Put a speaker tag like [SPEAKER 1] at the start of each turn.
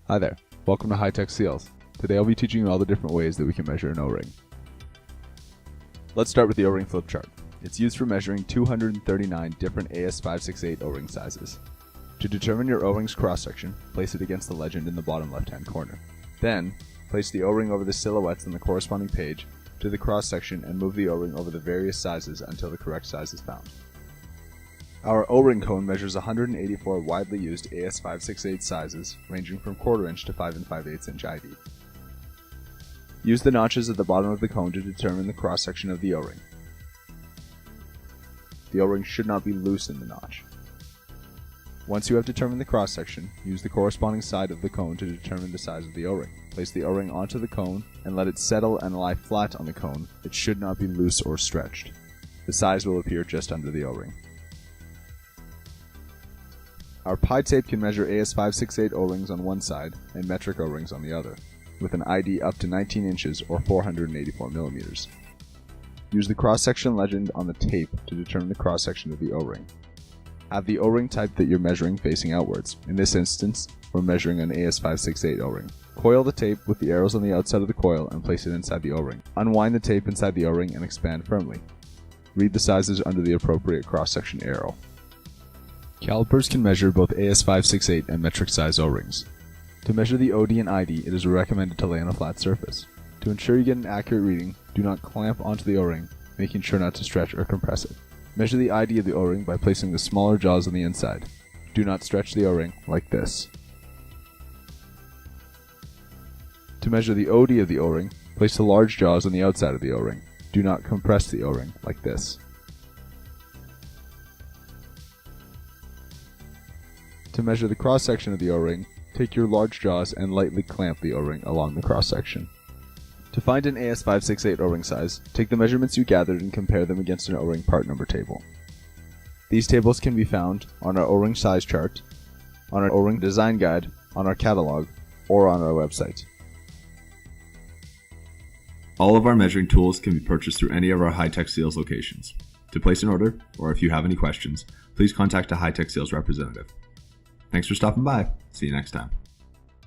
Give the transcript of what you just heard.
[SPEAKER 1] Hi there, welcome to High-Tech Seals. Today I'll be teaching you all the different ways that we can measure an O-ring. Let's start with the O-ring flip chart. It's used for measuring 239 different AS568 O-ring sizes. To determine your O-ring's cross-section, place it against the legend in the bottom left-hand corner. Then, place the O-ring over the silhouettes on the corresponding page to the cross-section and move the O-ring over the various sizes until the correct size is found. Our O-ring cone measures 184 widely used AS568 sizes, ranging from 1/4 inch to 5 5/8 inch ID. Use the notches at the bottom of the cone to determine the cross-section of the O-ring. The O-ring should not be loose in the notch. Once you have determined the cross-section, use the corresponding side of the cone to determine the size of the O-ring. Place the O-ring onto the cone and let it settle and lie flat on the cone. It should not be loose or stretched. The size will appear just under the O-ring. Our pie tape can measure AS568 O-rings on one side and metric O-rings on the other, with an ID up to 19 inches or 484 millimeters. Use the cross-section legend on the tape to determine the cross-section of the O-ring. Have the O-ring type that you're measuring facing outwards. In this instance, we're measuring an AS568 O-ring. Coil the tape with the arrows on the outside of the coil and place it inside the O-ring. Unwind the tape inside the O-ring and expand firmly. Read the sizes under the appropriate cross-section arrow. Calipers can measure both AS568 and metric size O-rings. To measure the OD and ID, it is recommended to lay on a flat surface. To ensure you get an accurate reading, do not clamp onto the O-ring, making sure not to stretch or compress it. Measure the ID of the O-ring by placing the smaller jaws on the inside. Do not stretch the O-ring like this. To measure the OD of the O-ring, place the large jaws on the outside of the O-ring. Do not compress the O-ring like this. To measure the cross-section of the O-ring, take your large jaws and lightly clamp the O-ring along the cross-section. To find an AS568 O-ring size, take the measurements you gathered and compare them against an O-ring part number table. These tables can be found on our O-ring size chart, on our O-ring design guide, on our catalog, or on our website.
[SPEAKER 2] All of our measuring tools can be purchased through any of our High-Tech Seals locations. To place an order, or if you have any questions, please contact a High-Tech Seals representative. Thanks for stopping by. See you next time.